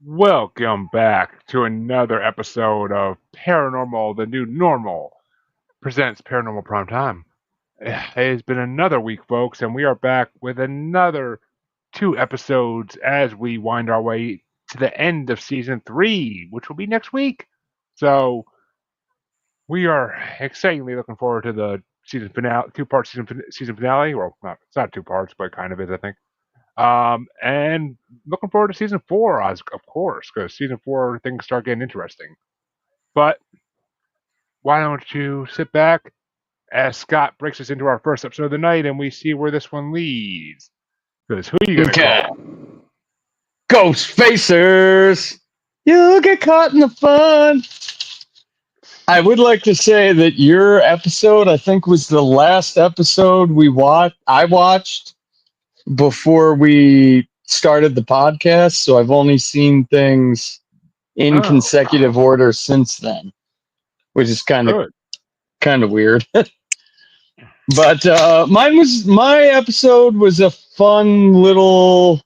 Welcome back to another episode of Paranormal, the New Normal, presents Paranormal Primetime. It has been another week, folks, and we are back with another two episodes as we wind our way to the end of season 3, which will be next week. So we are excitingly looking forward to the season finale, two-part season finale. Well, it's not two parts, but kind of is, I think. And looking forward to season 4, of course, because season 4 things start getting interesting. But why don't you sit back as Scott breaks us into our first episode of the night, and we see where this one leads. Because who are you gonna call? Ghostfacers! You'll get caught in the fun! I would like to say that your episode, I think, was the last episode I watched before we started the podcast, so I've only seen things in consecutive order since then, which is kind of weird. But my episode was a fun little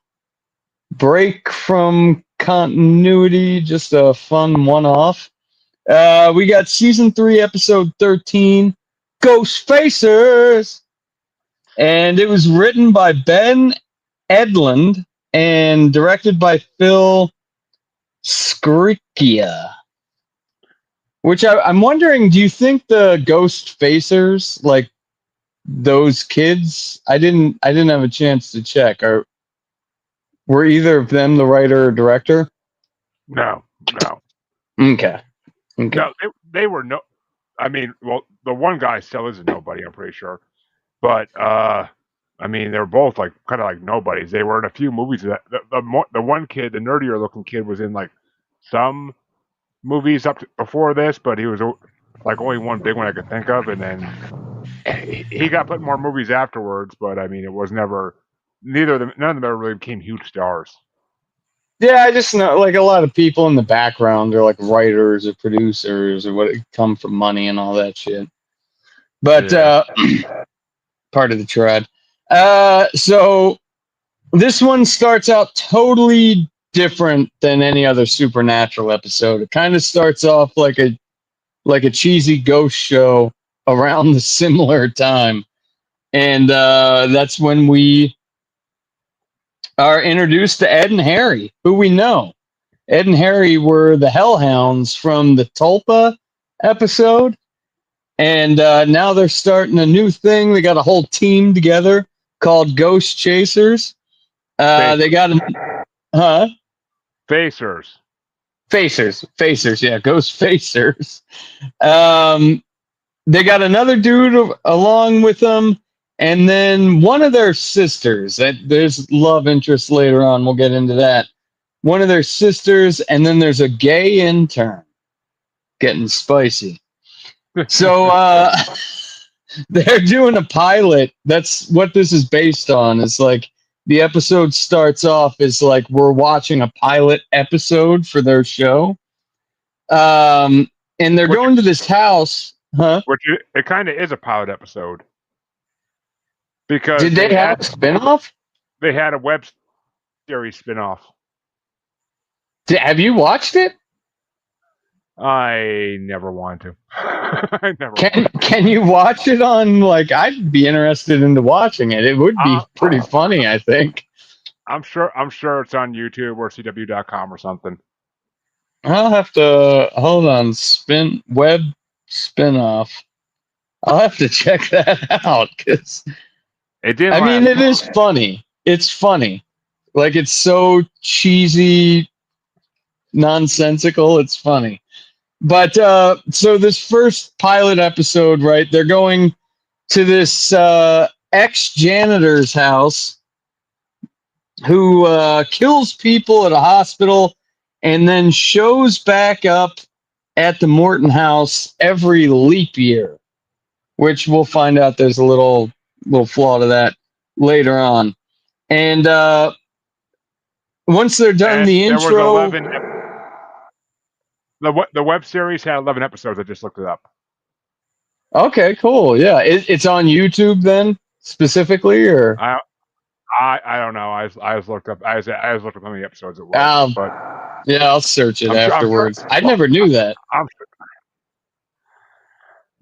break from continuity, just a fun one-off. We got season 3, episode 13, Ghostfacers, and it was written by Ben Edlund and directed by Phil Scricchia. Which I'm wondering, do you think the Ghostfacers, like those kids? I didn't have a chance to check. Were either of them the writer or director? No. Okay. No, they were no. I mean, well, the one guy still is a nobody, I'm pretty sure. But I mean, they were both kind of like nobodies. They were in a few movies. That the one kid, the nerdier looking kid, was in like some movies before this, but he was like only one big one I could think of, and then he got put in more movies afterwards. But I mean, it was never. None of them ever really became huge stars. Yeah, I just know like a lot of people in the background are like writers or producers or what come from money and all that shit. But part of the trad. So this one starts out totally different than any other Supernatural episode. It kind of starts off like a cheesy ghost show around the similar time. And that's when we are introduced to Ed and Harry, who we know. Ed and Harry were the Hellhounds from the Tulpa episode. And now they're starting a new thing. They got a whole team together called Ghost Chasers. They got Facers, yeah, Ghost Facers. They got another dude along with them, and then one of their sisters. There's love interest later on. We'll get into that. One of their sisters, and then there's a gay intern. Getting spicy. So they're doing a pilot. That's what this is based on. It's like the episode starts off as like we're watching a pilot episode for their show. And they're going to this house. Huh? Which it kind of is a pilot episode. Because did they have a spinoff? They had a web series spinoff. Have you watched it? I never wanted to. I never. Can you watch it on like? I'd be interested into watching it. It would be pretty funny, I think. I'm sure it's on YouTube or CW.com or something. I'll have to hold on. Web spinoff. I'll have to check that out because it did. I mean, it is funny. It's funny. Like it's so cheesy, nonsensical. It's funny. But so this first pilot episode, right? They're going to this ex-janitor's house who kills people at a hospital and then shows back up at the Morton house every leap year, which we'll find out there's a little flaw to that later on. And once they're done the intro... The web series had 11 episodes. I just looked it up. Okay, cool. Yeah, it's on YouTube then specifically, or I don't know. I was looked up. I was looked up how many episodes it was. But Yeah, I'll search it afterwards. I Well, never knew that.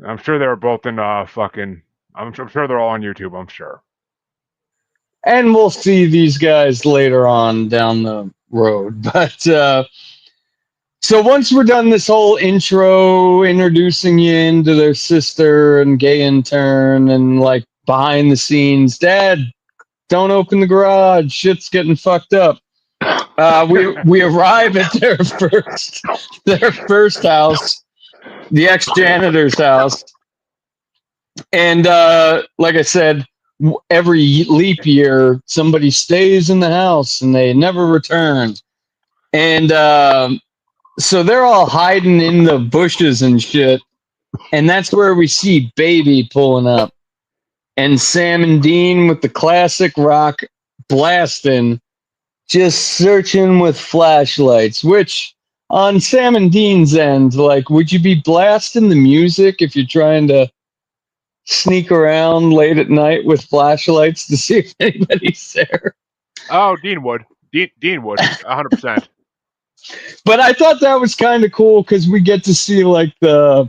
I'm sure they were both in fucking. I'm sure they're all on YouTube. I'm sure. And we'll see these guys later on down the road. But so once we're done this whole intro, introducing you into their sister and gay intern, and like behind the scenes, Dad, don't open the garage. Shit's getting fucked up. We arrive at their first house, the ex janitor's house, and like I said, every leap year somebody stays in the house and they never return, and so they're all hiding in the bushes and shit, and that's where we see Baby pulling up, and Sam and Dean with the classic rock blasting, just searching with flashlights, which on Sam and Dean's end, like, would you be blasting the music if you're trying to sneak around late at night with flashlights to see if anybody's there? Oh, Dean would. Dean would. 100%. But I thought that was kind of cool because we get to see like the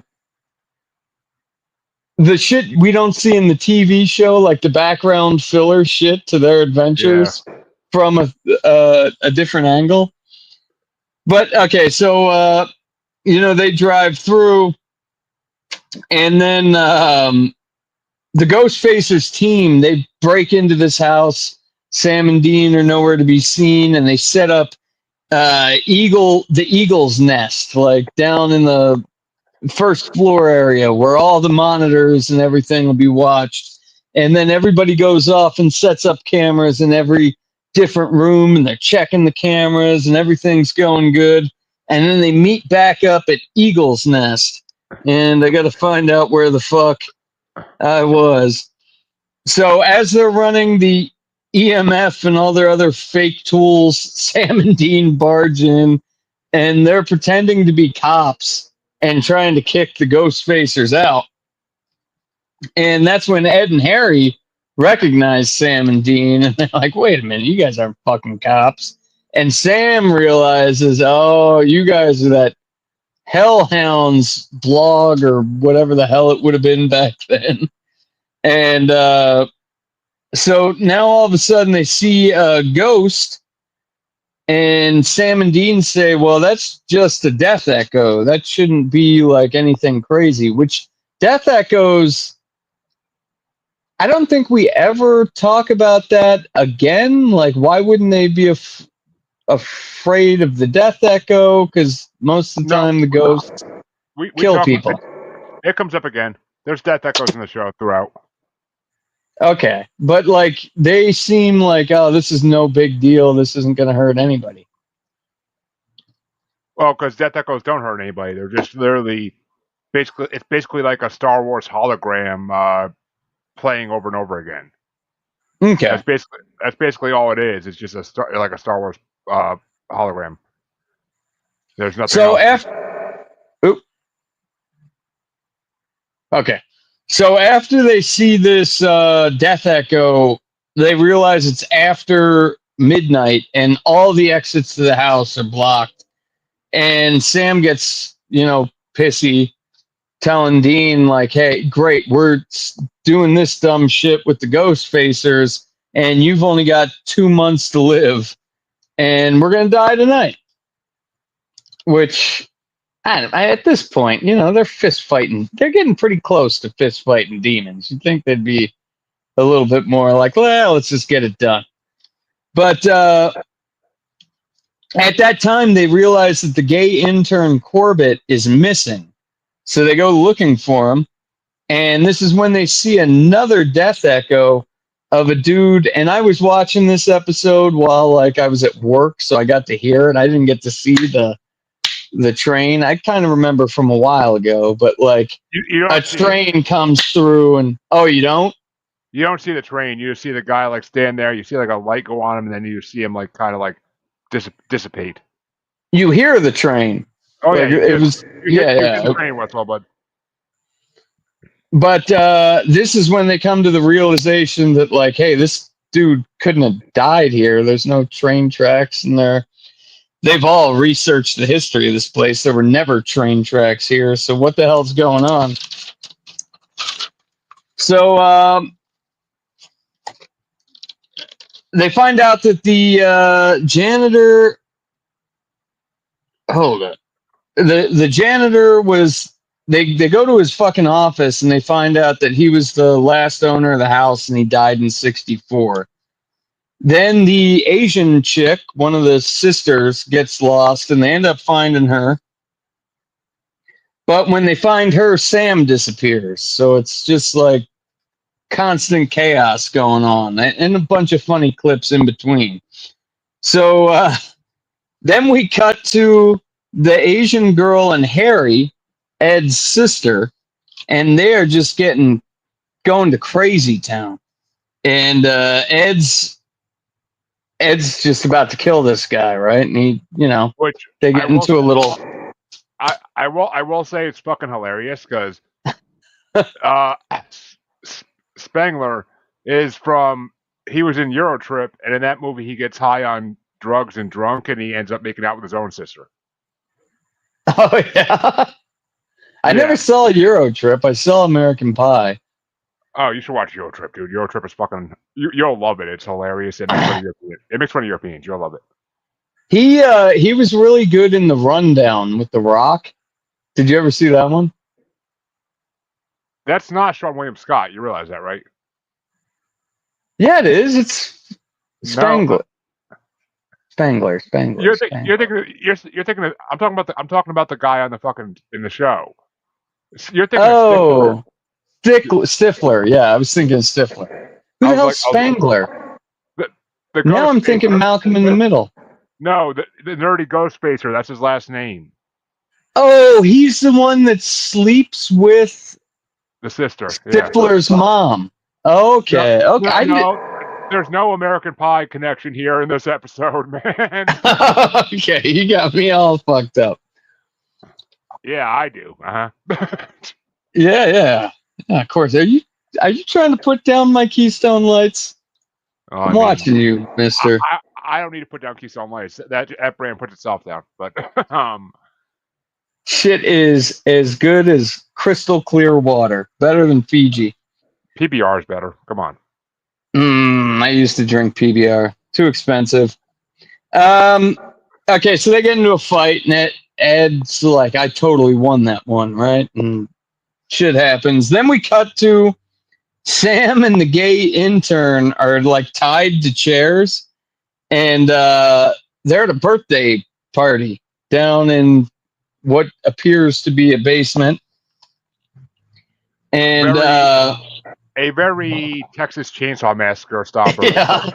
shit we don't see in the TV show, like the background filler shit to their adventures from a different angle. But okay, so they drive through, and then the Ghostfacers team, they break into this house. Sam and Dean are nowhere to be seen, and they set up the eagle's nest, like down in the first floor area where all the monitors and everything will be watched. And then everybody goes off and sets up cameras in every different room, and they're checking the cameras and everything's going good. And then they meet back up at Eagle's Nest, and I got to find out where the fuck I was. So as they're running the EMF and all their other fake tools, Sam and Dean barge in, and they're pretending to be cops and trying to kick the Ghostfacers out. And that's when Ed and Harry recognize Sam and Dean, and they're like, wait a minute, you guys aren't fucking cops. And Sam realizes, oh, you guys are that Hellhounds blog or whatever the hell it would have been back then. And so now all of a sudden they see a ghost, and Sam and Dean say, well, that's just a death echo. That shouldn't be like anything crazy, which death echoes, I don't think we ever talk about that again. Like, why wouldn't they be afraid of the death echo? Because most of the time the ghosts kill people. It comes up again. There's death echoes in the show throughout. Okay, but like they seem like, oh, this is no big deal. This isn't going to hurt anybody. Well, because death echoes don't hurt anybody. They're just literally, it's basically like a Star Wars hologram playing over and over again. Okay, that's basically all it is. It's just like a Star Wars hologram. There's nothing. So else. Okay. So after they see this death echo, they realize it's after midnight and all the exits to the house are blocked. And Sam gets, pissy, telling Dean, like, hey, great, we're doing this dumb shit with the Ghostfacers, and you've only got 2 months to live, and we're going to die tonight. Which... at this point, they're fist fighting. They're getting pretty close to fist fighting demons. You'd think they'd be a little bit more like, well, let's just get it done. But at that time, they realize that the gay intern Corbett is missing. So they go looking for him. And this is when they see another death echo of a dude. And I was watching this episode while I was at work, so I got to hear it. I didn't get to see the train. I kind of remember from a while ago, but a train comes through, and you don't? You don't see the train. You just see the guy stand there. You see a light go on him, and then you see him kind of dissipate. You hear the train. Oh yeah, it was the train whistle, but this is when they come to the realization that hey, this dude couldn't have died here. There's no train tracks, and they're they've all researched the history of this place. There were never train tracks here, so what the hell's going on? So they find out that the janitor. Hold up. The janitor was. They go to his fucking office and they find out that he was the last owner of the house and he died in '64. Then the Asian chick, one of the sisters, gets lost and they end up finding her. But when they find her, Sam disappears. So it's just like constant chaos going on and a bunch of funny clips in between. So then we cut to the Asian girl and Harry, Ed's sister, and they're just going to crazy town. And Ed's just about to kill this guy, right? And he, Which they get into a little. I will say it's fucking hilarious because Spangler he was in Eurotrip, and in that movie he gets high on drugs and drunk, and he ends up making out with his own sister. Oh yeah, I never saw Eurotrip. I saw American Pie. Oh, you should watch Eurotrip, dude. Eurotrip is fucking. You'll love it. It's hilarious. It makes fun of Europeans. You'll love it. He was really good in The Rundown with The Rock. Did you ever see that one? That's not Sean William Scott. You realize that, right? Yeah, it is. It's Spangler. No. Spangler. You're thinking. I'm talking about the guy on the fucking in the show. You're thinking. Oh, Stifler. Yeah, I was thinking Stifler. Who the hell's Spangler? Now I'm thinking Malcolm in the Middle. No, the nerdy Ghostfacer. That's his last name. Oh, he's the one that sleeps with the sister. Stifler's mom. Okay. There's no American Pie connection here in this episode, man. Okay, you got me all fucked up. Yeah, I do. Yeah, of course. Are you trying to put down my Keystone Lights? I'm watching you, mister. I don't need to put down Keystone Lights. That brand puts itself down. But shit is as good as crystal clear water. Better than Fiji. PBR is better. Come on. I used to drink PBR. Too expensive. Okay, so they get into a fight, and Ed's like, I totally won that one, right? And shit happens. Then we cut to Sam and the gay intern are like tied to chairs, and they're at a birthday party down in what appears to be a basement. And a very Texas Chainsaw Massacre stopper. Yeah.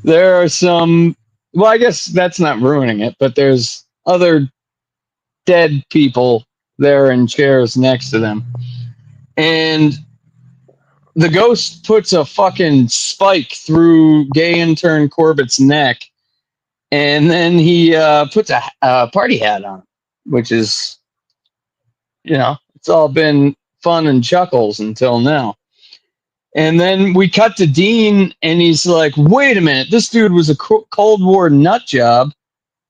There are some. Well, I guess that's not ruining it, but there's other dead people there in chairs next to them. And the ghost puts a fucking spike through gay intern Corbett's neck, and then he puts a party hat on, which is, it's all been fun and chuckles until now. And then we cut to Dean, and he's like, wait a minute, this dude was a Cold War nut job.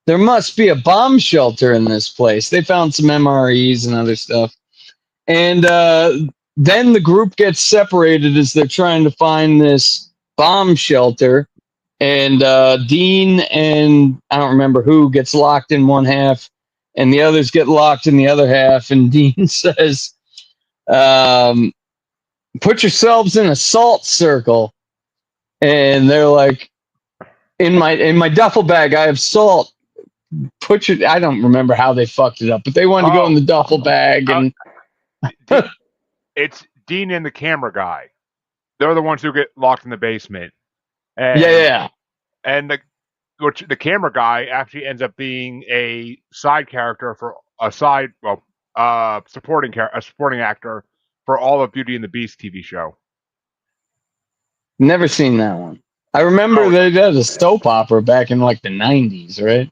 There must be a bomb shelter in this place. They found some MREs and other stuff. And then the group gets separated as they're trying to find this bomb shelter. And Dean and I don't remember who gets locked in one half, and the others get locked in the other half. And Dean says, put yourselves in a salt circle. And they're like, in my duffel bag, I have salt. I don't remember how they fucked it up, but they wanted to go in the duffel bag. And it's Dean and the camera guy. They're the ones who get locked in the basement. And, yeah. And the camera guy actually ends up being a side character for supporting actor for all of Beauty and the Beast TV show. Never seen that one. I remember they did a soap opera back in like the 90s, right?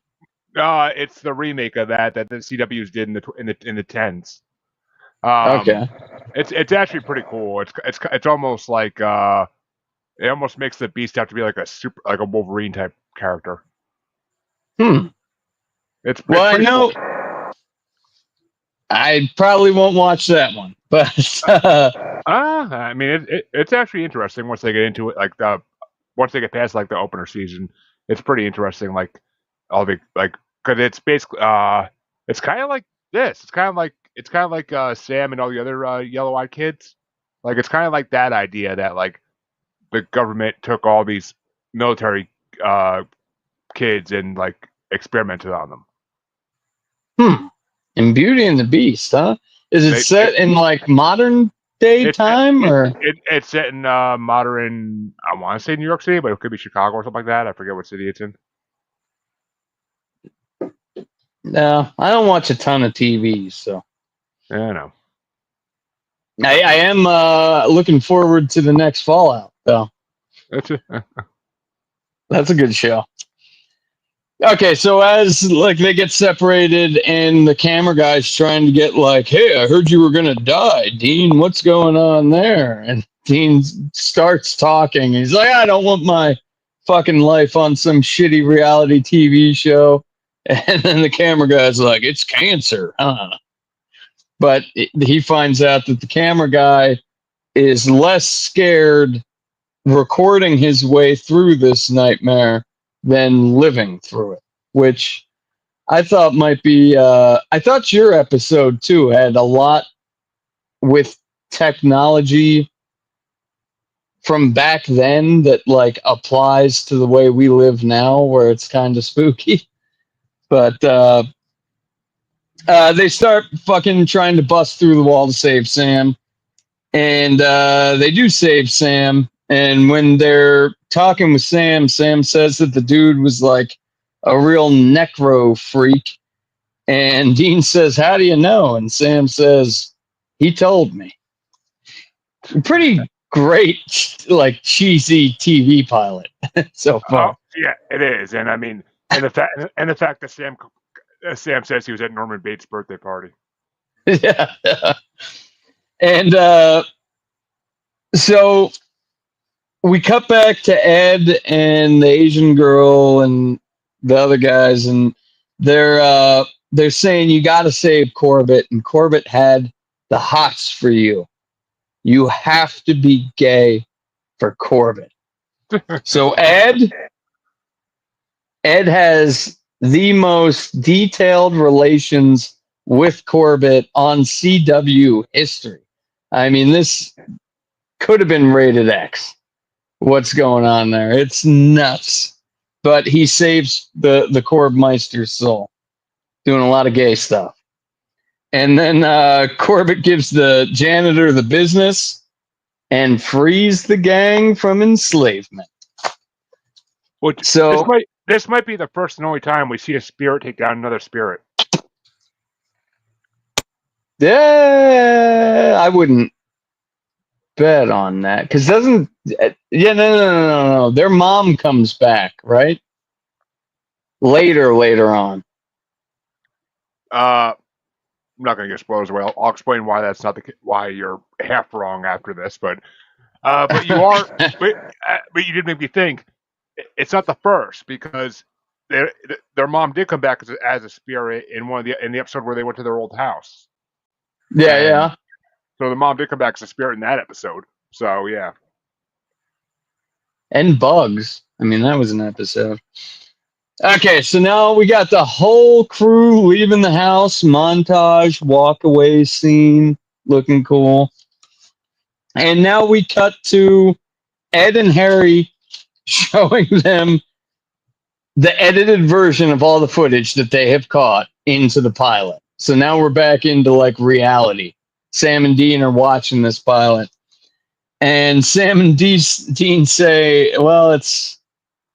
It's the remake of that the CWs did in the 10s. Okay. It's actually pretty cool. It's almost like it almost makes the Beast have to be like a Wolverine type character. It's I pretty know. cool. I probably won't watch that one, but I mean, it's actually interesting once they get into it. Like once they get past like the opener season, it's pretty interesting. Like all the because it's basically it's kind of like this. It's kind of like Sam and all the other yellow-eyed kids. Like it's kind of like that idea that like the government took all these military kids and like experimented on them. in Beauty and the Beast, huh? Is it They set in like modern day it's time or? it's set in modern. I want to say New York City, but it could be Chicago or something like that. I forget what city it's in. No, I don't watch a ton of TV, so Yeah, I know. I am looking forward to the next Fallout, though. That's it. That's a good show. Okay, so as like they get separated and the camera guy's trying to get like, hey, I heard you were gonna die, Dean. What's going on there? And Dean starts talking. He's like, I don't want my fucking life on some shitty reality TV show. And then the camera guy's like, it's cancer, huh? But he finds out that the camera guy is less scared recording his way through this nightmare than living through it, which I thought might be. I thought your episode too had a lot with technology from back then that like applies to the way we live now, where it's kind of spooky. But they start fucking trying to bust through the wall to save Sam, and they do save Sam. And when they're talking with Sam, Sam says that the dude was like a real necro freak. And Dean says, how do you know? And Sam says, he told me. Pretty great, like cheesy TV pilot so Oh far. yeah, it is, and I mean, and the fact that Sam says he was at Norman Bates' birthday party. Yeah. And so we cut back to Ed and the Asian girl and the other guys, and they're saying you got to save Corbett, and Corbett had the hots for you. You have to be gay for Corbett. So Ed has the most detailed relations with Corbett on CW history. I mean, this could have been rated X. What's going on there? It's nuts. But he saves the Corbmeister's soul, doing a lot of gay stuff. And then Corbett gives the janitor the business and frees the gang from enslavement. Which So this might be the first and only time we see a spirit take down another spirit. yeah, I wouldn't bet on that because doesn't no. Their mom comes back, right? Later on. I'm not going to get spoilers away. I'll explain why that's not why you're half wrong after this, but you are, but you did make me think. It's not the first because their mom did come back as a spirit in in the episode where they went to their old house. Yeah. So the mom did come back as a spirit in that episode. So yeah. And Bugs. I mean, that was an episode. Okay, so now we got the whole crew leaving the house, montage, walk away scene, looking cool. And now we cut to Ed and Harry showing them the edited version of all the footage that they have caught into the pilot. So now we're back into like reality. Sam and Dean are watching this pilot. And Sam and Dean say, well, isn't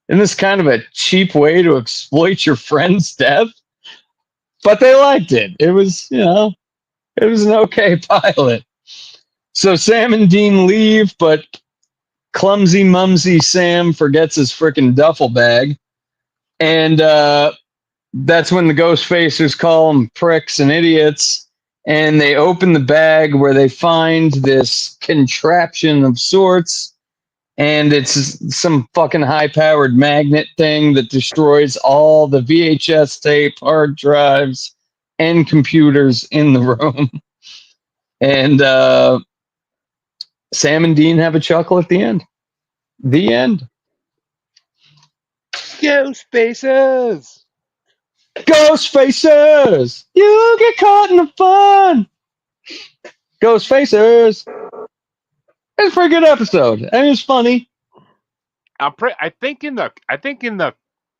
this kind of a cheap way to exploit your friend's death? But they liked it. It was, it was an okay pilot. So Sam and Dean leave, but clumsy mumsy Sam forgets his freaking duffel bag. And that's when the Ghostfacers call them pricks and idiots. And they open the bag where they find this contraption of sorts. and it's some fucking high-powered magnet thing that destroys all the VHS tape, hard drives, and computers in the room. And Sam and Dean have a chuckle at the end. The end. Ghostfacers! Ghostfacers! You get caught in the fun! Ghostfacers! It's a pretty good episode. And it's funny. I think in the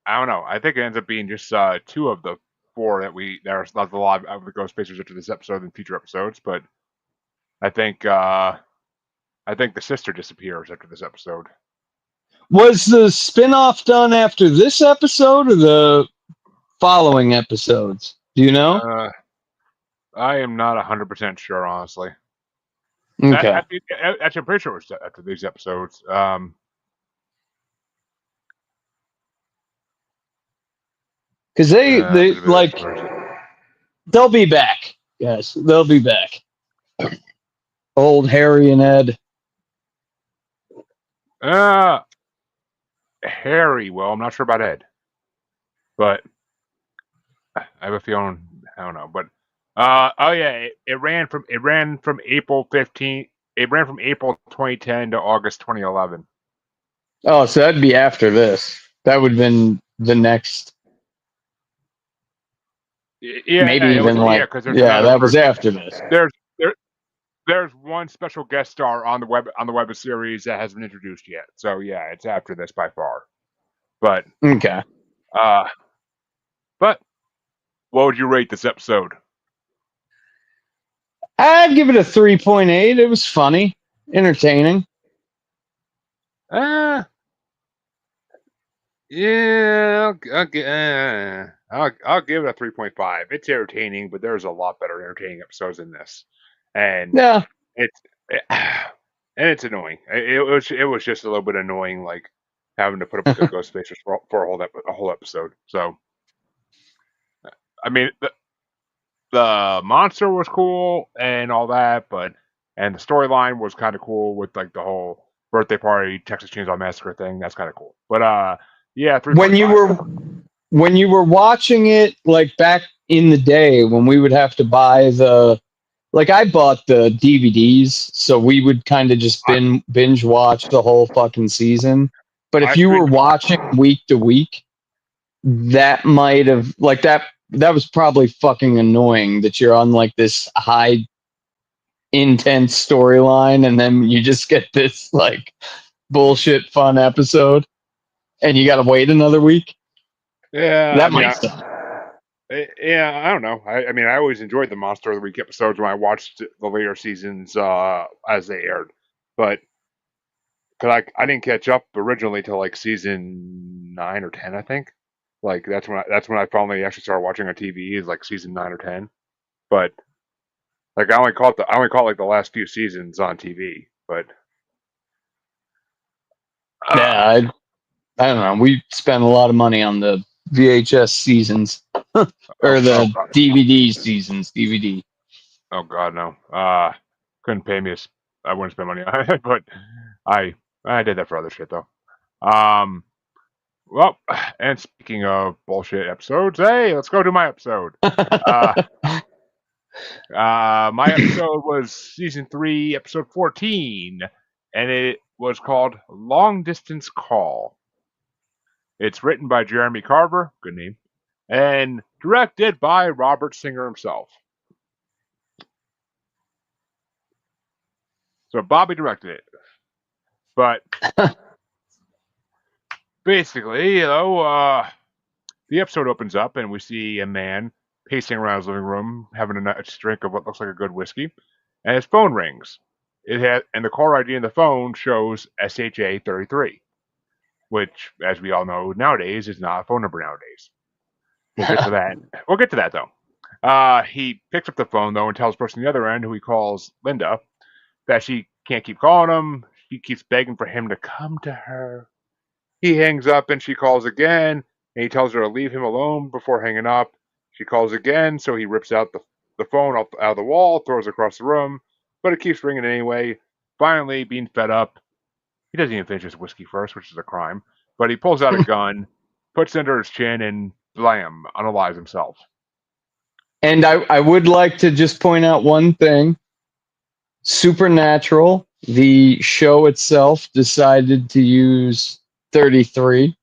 I don't know. I think it ends up being just two of the four there's a lot of the Ghostfacers after this episode and future episodes, but I think the sister disappears after this episode. Was the spin-off done after this episode or the following episodes? Do you know? I am not 100% sure, honestly. Okay. Actually, I'm pretty sure it was after these episodes. Because they like they'll be back. Yes, they'll be back. Old Harry and Ed. Harry. Well, I'm not sure about Ed, but I have a feeling. I don't know, but oh yeah, it ran from April 15th. It ran from April 2010 to August 2011. Oh, so that'd be after this. That would have been the next. Yeah, maybe even that was after this. There's one special guest star on the web series that hasn't been introduced yet. So yeah, it's after this by far. But okay. But what would you rate this episode? I'd give it a 3.8. It was funny, entertaining. Yeah, I'll give it a 3.5. It's entertaining, but there's a lot better entertaining episodes than this, and yeah, it's annoying. It was just a little bit annoying, like having to put up with the Ghostfacers for a whole episode. So, I mean, the monster was cool and all that, and the storyline was kind of cool with like the whole birthday party Texas Chainsaw Massacre thing. That's kind of cool. But yeah, 3.5. When you were watching it, like back in the day when we would have to buy I bought the DVDs, so we would kind of just binge watch the whole fucking season. But if you were watching week to week, that might have that was probably fucking annoying that you're on like this high intense storyline and then you just get this like bullshit fun episode and you gotta wait another week. Yeah, that might suck. Yeah, I don't know. I mean, I always enjoyed the Monster of the Week episodes when I watched the later seasons as they aired, but because I didn't catch up originally till like season 9 or 10, I think. Like that's when I finally actually started watching on TV is like season 9 or 10. But like I only caught like the last few seasons on TV. But yeah, I don't know. We spent a lot of money on the VHS seasons or the DVD seasons. DVD. Oh God, no. Couldn't pay me. I wouldn't spend money on it, but I did that for other shit though. Well, and speaking of bullshit episodes, hey, let's go to my episode. My episode was season 3, episode 14, and it was called Long Distance Call. It's written by Jeremy Carver, good name, and directed by Robert Singer himself. So Bobby directed it. But basically, the episode opens up and we see a man pacing around his living room, having a nice drink of what looks like a good whiskey, and his phone rings. And the caller ID on the phone shows SHA 33, which, as we all know nowadays, is not a phone number nowadays. We'll get to that. We'll get to that though. He picks up the phone though and tells the person on the other end, who he calls Linda, that she can't keep calling him. She keeps begging for him to come to her. He hangs up and she calls again, and he tells her to leave him alone before hanging up. She calls again, so he rips out the phone out of the wall, throws it across the room, but it keeps ringing anyway. Finally, being fed up, He doesn't even finish his whiskey first, which is a crime. But he pulls out a gun, puts it under his chin, and blam, unalives himself. And I would like to just point out one thing. Supernatural, the show itself, decided to use 33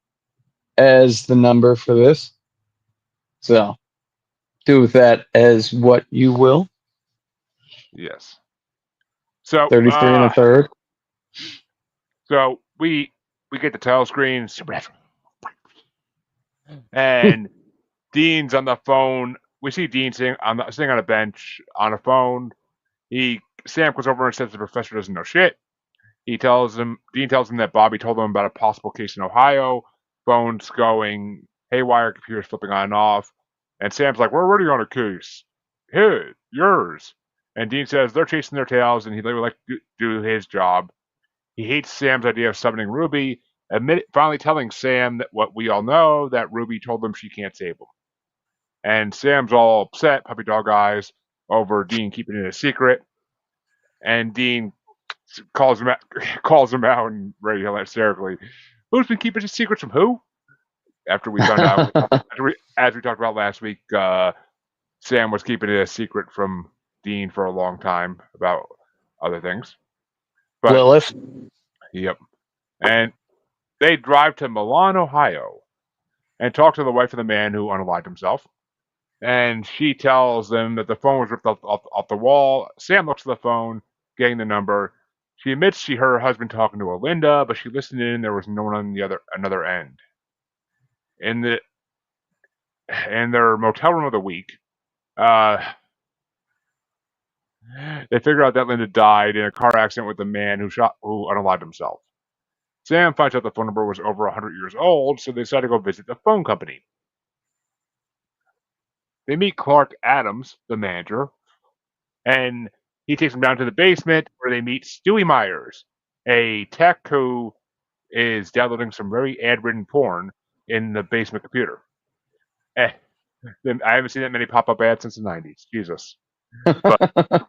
as the number for this. So do with that as what you will. Yes. So 33 and a third. So we get the title screen, Supernatural, and Dean's on the phone. We see Dean sitting on a bench on a phone. Sam goes over and says the professor doesn't know shit. Dean tells him that Bobby told him about a possible case in Ohio. Phone's going haywire, computers flipping on and off. And Sam's like, "We're already on a case. His, yours." And Dean says they're chasing their tails, and he'd really like to do his job. He hates Sam's idea of summoning Ruby, finally telling Sam that what we all know, that Ruby told him she can't save him. And Sam's all upset, puppy dog eyes, over Dean keeping it a secret. And Dean calls him out and very hysterically, "Who's been keeping his secrets from who?" After we found out, as we talked about last week, Sam was keeping it a secret from Dean for a long time about other things. But, Lilith. Yep. And they drive to Milan, Ohio, and talk to the wife of the man who unalived himself. And she tells them that the phone was ripped off the wall. Sam looks at the phone, getting the number. She admits she heard her husband talking to Alinda, but she listened in and there was no one on the another end. In their motel room of the week, they figure out that Linda died in a car accident with the man who unalived himself. Sam finds out the phone number was over 100 years old, so they decide to go visit the phone company. They meet Clark Adams, the manager, and he takes them down to the basement where they meet Stewie Myers, a tech who is downloading some very ad-ridden porn in the basement computer. I haven't seen that many pop-up ads since the 90s. Jesus. But,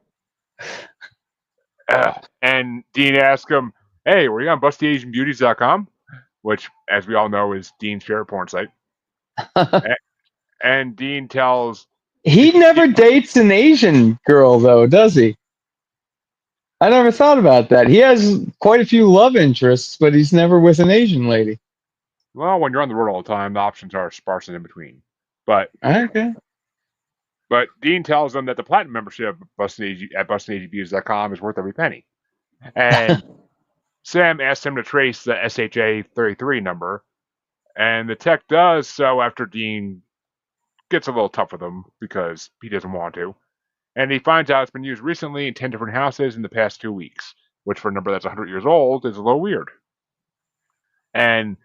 and Dean asks him, "Hey, were you on BustyAsianBeauties.com?" Which, as we all know, is Dean's favorite porn site. And Dean tells... He never dates an Asian girl, though, does he? I never thought about that. He has quite a few love interests, but he's never with an Asian lady. Well, when you're on the road all the time, the options are sparse and in between. But okay. But Dean tells them that the platinum membership at BustedAsianBeauties.com is worth every penny. And Sam asks him to trace the SHA 33 number, and the tech does so after Dean gets a little tough with him because he doesn't want to. And he finds out it's been used recently in 10 different houses in the past 2 weeks, which for a number that's 100 years old is a little weird. And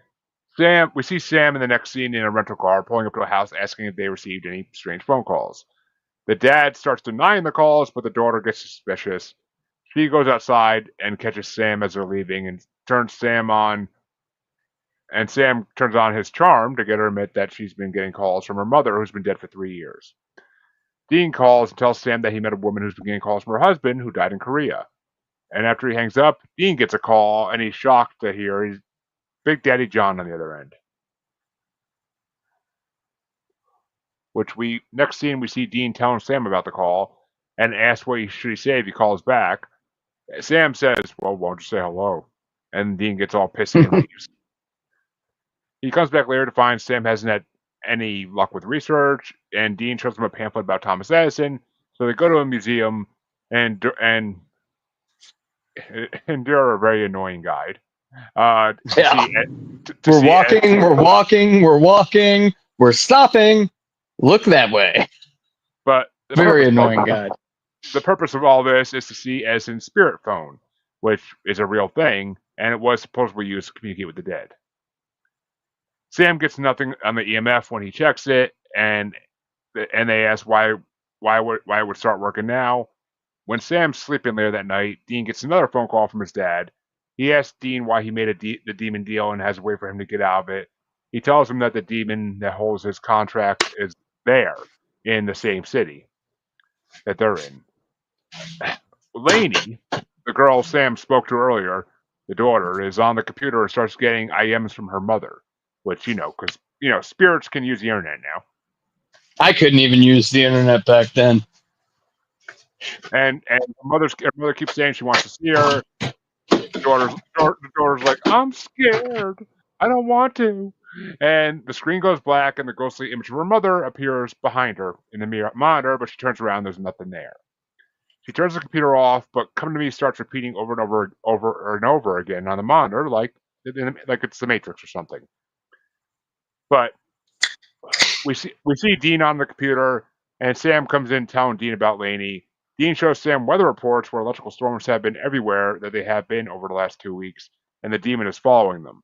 we see Sam in the next scene in a rental car pulling up to a house asking if they received any strange phone calls. The dad starts denying the calls, but the daughter gets suspicious. She goes outside and catches Sam as they're leaving and turns Sam on. And Sam turns on his charm to get her to admit that she's been getting calls from her mother, who's been dead for 3 years. Dean calls and tells Sam that he met a woman who's been getting calls from her husband, who died in Korea. And after he hangs up, Dean gets a call, and he's shocked to hear he's Big Daddy John on the other end. Next scene, we see Dean telling Sam about the call and asks what should he say if he calls back. Sam says, "Well, why don't you say hello?" And Dean gets all pissy and leaves. He comes back later to find Sam hasn't had any luck with research, and Dean shows him a pamphlet about Thomas Edison. So they go to a museum, and they're a very annoying guide. We're walking, we're stopping. Look that way. But very annoying guide. The purpose of all this is to see Edison's spirit phone, which is a real thing, and it was supposedly used to communicate with the dead. Sam gets nothing on the EMF when he checks it, and they ask why it would start working now. When Sam's sleeping there that night, Dean gets another phone call from his dad. He asks Dean why he made the demon deal and has a way for him to get out of it. He tells him that the demon that holds his contract is there in the same city that they're in. Lainey, the girl Sam spoke to earlier, the daughter, is on the computer and starts getting IMs from her mother, which, because, spirits can use the internet now. I couldn't even use the internet back then. And her mother keeps saying she wants to see her. The daughter's like, I'm scared. I don't want to. And the screen goes black, and the ghostly image of her mother appears behind her in the mirror monitor, but she turns around, there's nothing there. She turns the computer off, but Come to Me starts repeating over and over again on the monitor, like it's the Matrix or something. But we see Dean on the computer, and Sam comes in telling Dean about Laney. Dean shows Sam weather reports where electrical storms have been everywhere that they have been over the last 2 weeks, and the demon is following them.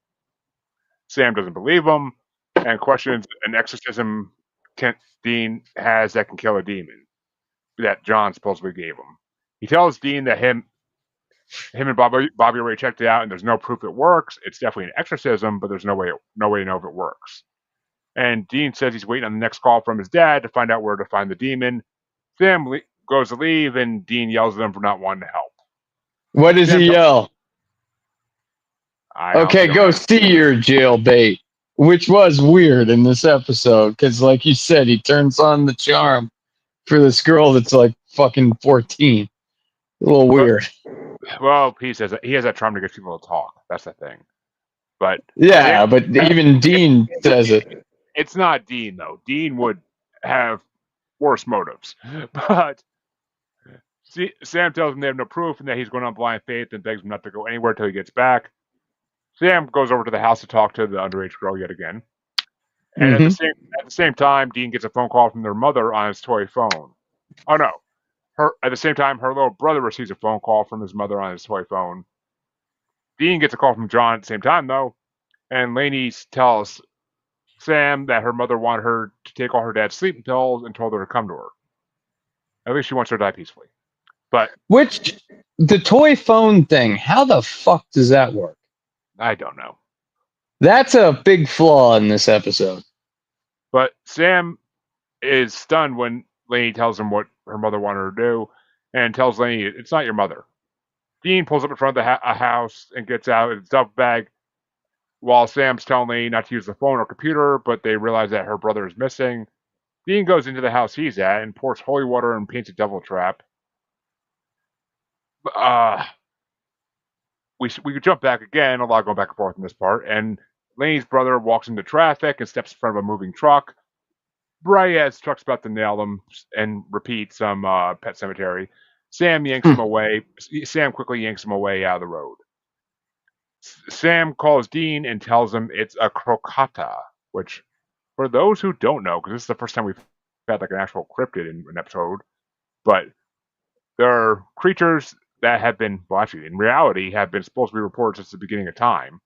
Sam doesn't believe him and questions an exorcism Dean has that can kill a demon that John supposedly gave him. He tells Dean that him and Bobby Ray checked it out, and there's no proof it works. It's definitely an exorcism, but there's no way to know if it works. And Dean says he's waiting on the next call from his dad to find out where to find the demon. Sam goes to leave, and Dean yells at him for not wanting to help. What does he yell? Okay, go see your jailbait, which was weird in this episode because, like you said, he turns on the charm for this girl that's like fucking 14. A little weird. Well, he says he has that charm to get people to talk. That's the thing. But yeah, but even Dean says it. It's not Dean though. Dean would have worse motives. But Sam tells him they have no proof and that he's going on blind faith and begs him not to go anywhere until he gets back. Sam goes over to the house to talk to the underage girl yet again. And at the same time, Dean gets a phone call from their mother on his toy phone. Oh no. At the same time, her little brother receives a phone call from his mother on his toy phone. Dean gets a call from John at the same time, though, and Laney tells Sam that her mother wanted her to take all her dad's sleeping pills and told her to come to her. At least she wants her to die peacefully. But the toy phone thing, how the fuck does that work? I don't know. That's a big flaw in this episode. But Sam is stunned when Laney tells him what her mother wanted her to do and tells Laney it's not your mother. Dean pulls up in front of a house and gets out his duffel bag while Sam's telling Laney not to use the phone or computer, but they realize that her brother is missing. Dean goes into the house he's at and pours holy water and paints a devil trap. We could jump back again, a lot going back and forth in this part, and Laney's brother walks into traffic and steps in front of a moving truck. Briaz's truck's about to nail them and repeat some Pet Cemetery. Sam yanks him away. Sam quickly yanks him away out of the road. Sam calls Dean and tells him it's a crocata, which, for those who don't know, because this is the first time we've had like an actual cryptid in an episode, but there are creatures that have been, well, actually, in reality, have been supposed to be reported since the beginning of time,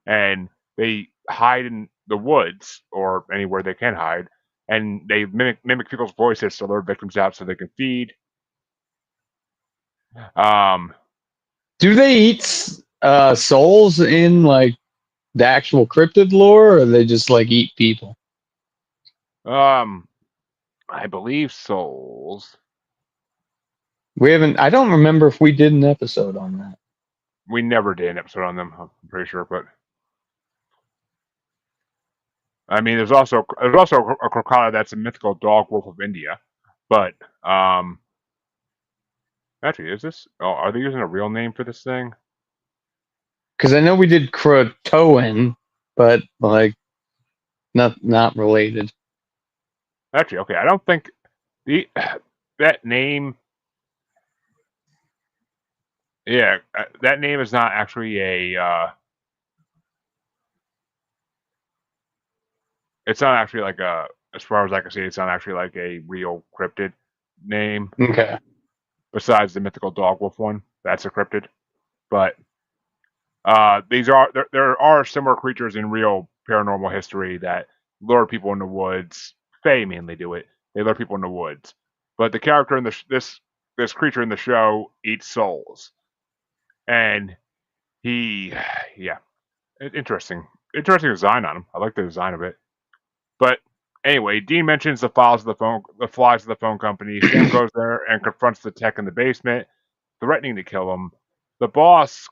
and they hide in the woods or anywhere they can hide, and they mimic people's voices to lure victims out so they can feed. Do they eat souls in like the actual cryptid lore, or they just like eat people? I believe souls. I don't remember if we did an episode on that. We never did an episode on them, I'm pretty sure, but I mean, there's also a crocodile that's a mythical dog wolf of India, but actually, is this? Oh, are they using a real name for this thing? Because I know we did Croatoan, but like not related. Actually, okay, I don't think that name. Yeah, that name is not actually a. It's not actually like a. As far as I can see, it's not actually like a real cryptid name. Okay. Besides the mythical dog wolf one, that's a cryptid. But there are similar creatures in real paranormal history that lure people in the woods. Fae mainly do it. They lure people in the woods. But the character in this creature in the show eats souls, and interesting design on him. I like the design of it. But anyway, Dean mentions the flies of the phone company. Sam goes there and confronts the tech in the basement, threatening to kill him. The boss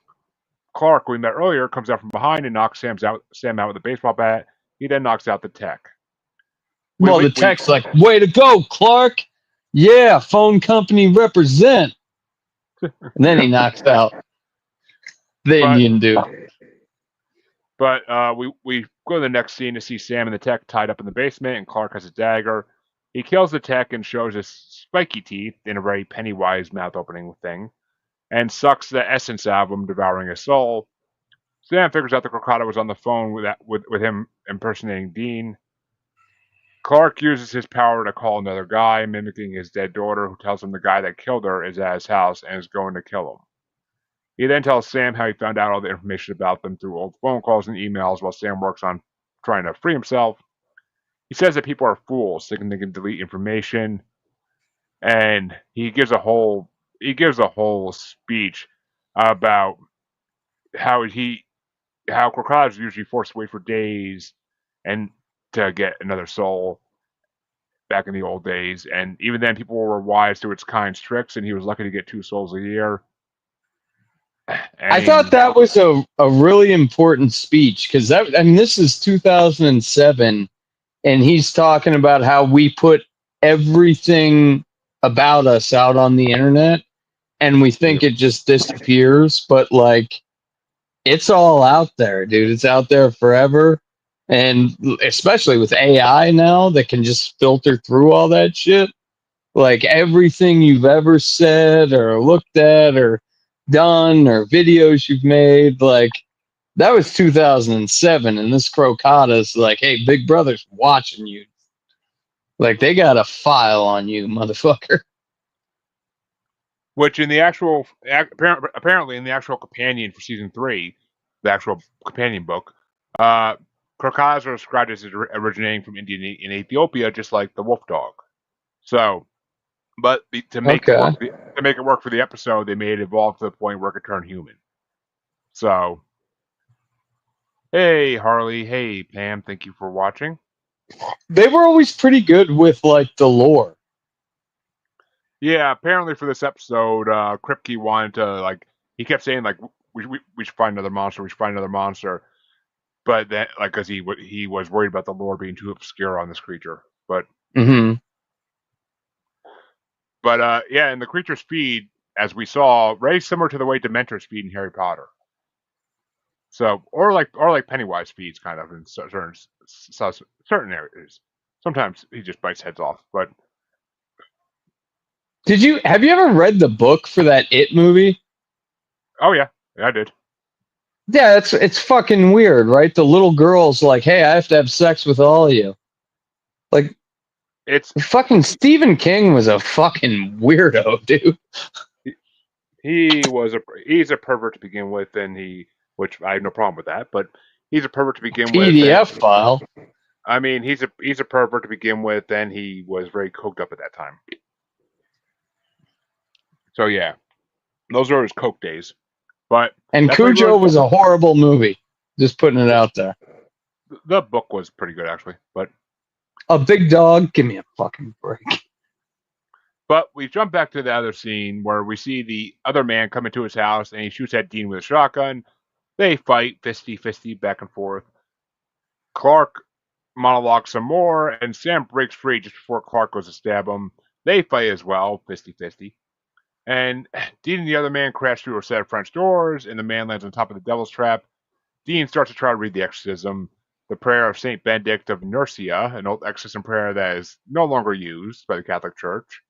Clark, who we met earlier, comes out from behind and knocks Sam out with a baseball bat. He then knocks out the tech. Well, the tech's like, way to go, Clark. Yeah, phone company represent. And then he knocks out the Indian dude. But we go to the next scene to see Sam and the tech tied up in the basement, and Clark has a dagger. He kills the tech and shows his spiky teeth in a very Pennywise mouth-opening thing, and sucks the essence out of him, devouring his soul. Sam figures out the Crocodile was on the phone with him impersonating Dean. Clark uses his power to call another guy, mimicking his dead daughter, who tells him the guy that killed her is at his house and is going to kill him. He then tells Sam how he found out all the information about them through old phone calls and emails while Sam works on trying to free himself. He says that people are fools, thinking they can delete information, and he gives a whole speech about how crocodiles are usually forced to wait for days and to get another soul back in the old days, and even then people were wise to its kind's tricks, and he was lucky to get 2 souls a year. I thought that was a really important speech because this is 2007, and he's talking about how we put everything about us out on the internet, and we think it just disappears, but like it's all out there, dude. It's out there forever, and especially with AI now that can just filter through all that shit. Like everything you've ever said or looked at or done or videos you've made, like that was 2007, and this Crocodile's like, hey, Big Brother's watching you. Like they got a file on you, motherfucker. Which in the actual, apparently in the actual companion for season 3, the actual companion book, crocodiles are described as originating from India and Ethiopia, just like the wolf dog. So, but to make it work for the episode, they made it evolve to the point where it could turn human. So, hey Harley, hey Pam, thank you for watching. They were always pretty good with like the lore. Yeah, apparently for this episode, Kripke wanted to he kept saying we should find another monster, we should find another monster, but that because he was worried about the lore being too obscure on this creature, but. Mm-hmm. But yeah, and the creature's feed, as we saw, very similar to the way Dementors feed in Harry Potter. So, or like Pennywise feeds, kind of in certain areas. Sometimes he just bites heads off. But have you ever read the book for that It movie? Oh yeah, I did. Yeah, it's fucking weird, right? The little girl's like, "Hey, I have to have sex with all of you." Like, it's fucking Stephen King was a fucking weirdo, dude. He's a pervert to begin with, which I have no problem with that, but he's a pervert to begin with. PDF file. I mean, he's a pervert to begin with, and he was very coked up at that time. So yeah, those are his coke days. And Cujo was a horrible movie. Just putting it out there. The book was pretty good, actually, but a big dog, give me a fucking break. But we jump back to the other scene where we see the other man come into his house and he shoots at Dean with a shotgun. They fight, fisty, back and forth. Clark monologues some more, and Sam breaks free just before Clark goes to stab him. They fight as well, fisty. And Dean and the other man crash through a set of French doors, and the man lands on top of the devil's trap. Dean starts to try to read the exorcism, the prayer of St. Benedict of Nursia, an old exorcism prayer that is no longer used by the Catholic Church.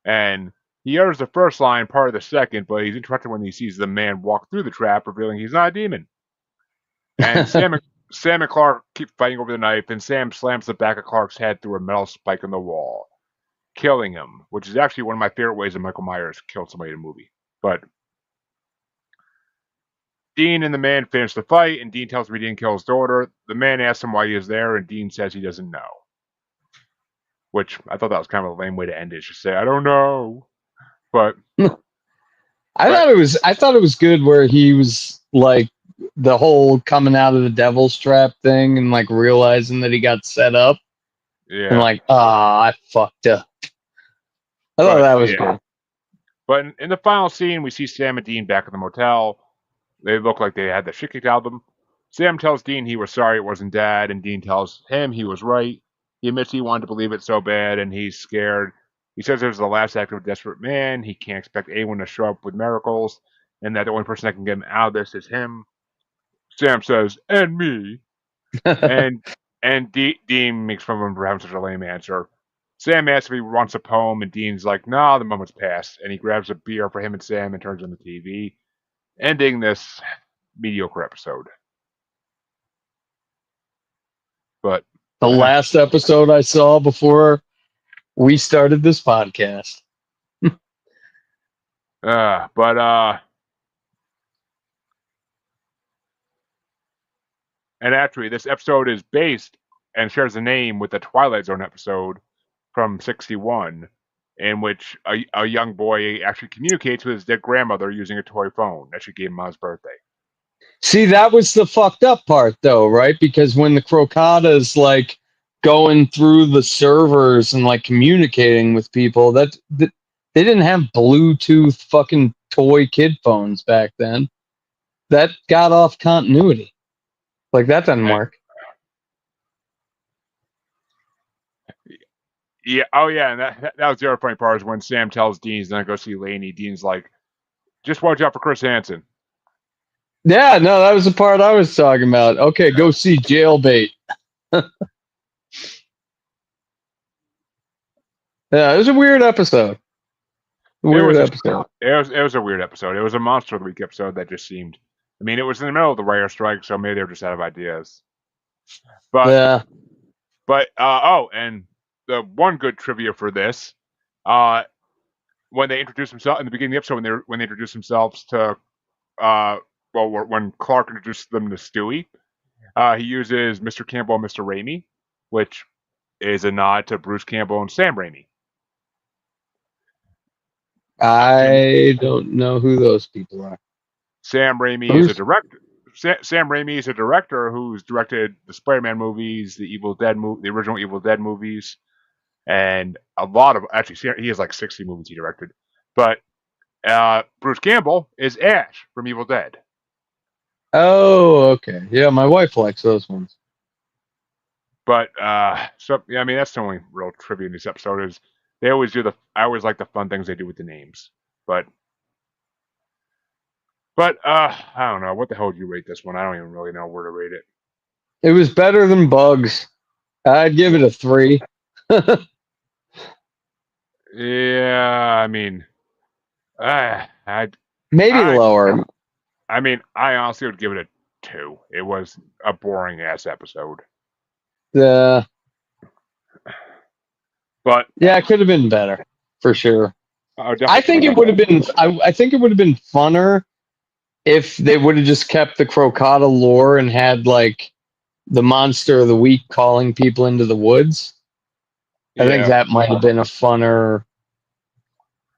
And he utters the first line, part of the second, but he's interrupted when he sees the man walk through the trap, revealing he's not a demon. And Sam and Clark keep fighting over the knife, and Sam slams the back of Clark's head through a metal spike in the wall, killing him, which is actually one of my favorite ways that Michael Myers killed somebody in a movie. But Dean and the man finish the fight, and Dean tells him he didn't kill his daughter. The man asks him why he is there, and Dean says he doesn't know. Which I thought that was kind of a lame way to end it. Just say, I don't know. But I thought it was good where he was like the whole coming out of the devil's trap thing and like realizing that he got set up. Yeah. And like, I fucked up. I thought that was good. But in the final scene, we see Sam and Dean back at the motel. They look like they had the shit kicked out of them. Sam tells Dean he was sorry it wasn't Dad, and Dean tells him he was right. He admits he wanted to believe it so bad, and he's scared. He says it was the last act of a desperate man. He can't expect anyone to show up with miracles, and that the only person that can get him out of this is him. Sam says, "And me." And Dean makes fun of him for having such a lame answer. Sam asks if he wants a poem, and Dean's like, "Nah, the moment's passed." And he grabs a beer for him and Sam and turns on the TV, ending this mediocre episode. But The last episode I saw before we started this podcast. And actually, this episode is based and shares a name with the Twilight Zone episode from '61, in which a young boy actually communicates with his dead grandmother using a toy phone that she gave him on his birthday. See, that was the fucked up part, though, right? Because when the Crocata's like going through the servers and like communicating with people, that they didn't have Bluetooth fucking toy kid phones back then. That got off continuity. Like that doesn't work. Yeah. Oh, yeah. And that was the other funny part is when Sam tells Dean he's gonna go see Lainey. Dean's like, "Just watch out for Chris Hansen." Yeah, no, that was the part I was talking about. Okay, go see Jailbait. Yeah, it was a weird episode. It was a weird episode. It was a Monster of the Week episode that just seemed. I mean, it was in the middle of the writer strike, so maybe they were just out of ideas. But Yeah. And the one good trivia for this, when they introduced themselves in the beginning of the episode, when they introduced themselves to, when Clark introduced them to Stewie, he uses Mr. Campbell and Mr. Raimi, which is a nod to Bruce Campbell and Sam Raimi. I don't know who those people are. Sam Raimi is a director. Sam Raimi is a director who's directed the Spider-Man movies, the original Evil Dead movies, and a lot of he has like 60 movies he directed. But Bruce Campbell is Ash from Evil Dead. Oh, okay. Yeah, my wife likes those ones. But so yeah, I mean that's the only real trivia in this episode is they always do I always like the fun things they do with the names. But I don't know. What the hell would you rate this one? I don't even really know where to rate it. It was better than Bugs. I'd give it a 3. Yeah, I mean, maybe lower. I mean, I honestly would give it a 2. It was a boring ass episode. But yeah, it could have been better for sure. I think it would have been. I think it would have been funner if they would have just kept the Crocata lore and had like the Monster of the Week calling people into the woods. I think that might have been a funner.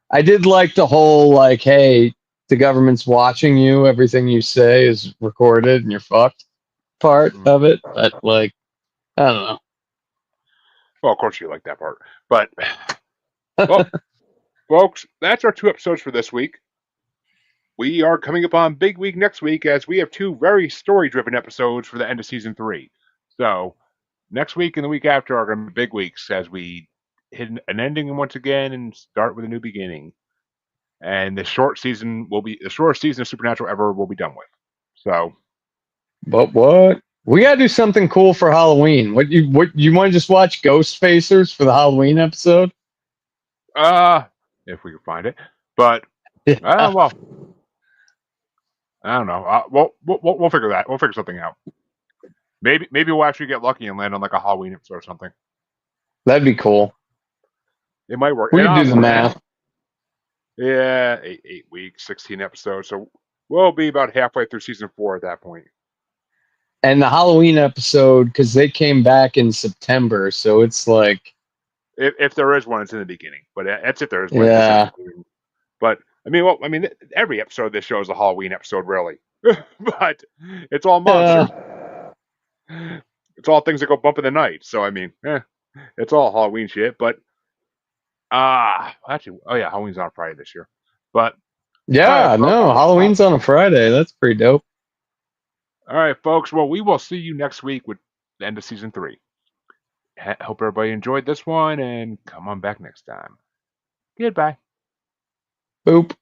I did like the whole like, hey, the government's watching you. Everything you say is recorded and you're fucked part of it. But like, I don't know. Well, of course you like that part. But, well, folks, that's our 2 episodes for this week. We are coming up on big week next week as we have 2 very story-driven episodes for the end of season 3. So next week and the week after are going to be big weeks as we hit an ending once again and start with a new beginning. And the shortest season of Supernatural ever will be done with. So, but what we gotta do something cool for Halloween. What you want to just watch Ghostfacers for the Halloween episode? If we can find it, but well, I don't know. We'll figure that. We'll figure something out. Maybe we'll actually get lucky and land on like a Halloween episode or something. That'd be cool. It might work. We can do the math. Yeah, 8 weeks, 16 episodes. So we'll be about halfway through season 4 at that point. And the Halloween episode, because they came back in September, so it's like if there is one, it's in the beginning. But that's if there is one. Yeah. But I mean, every episode of this show is a Halloween episode, really. But it's all monsters. It's all things that go bump in the night. So I mean, it's all Halloween shit. But actually, Halloween's on Friday this year. But Yeah, no, Halloween's on a Friday. That's pretty dope. All right, folks. Well, we will see you next week with the end of season 3. Hope everybody enjoyed this one and come on back next time. Goodbye. Boop.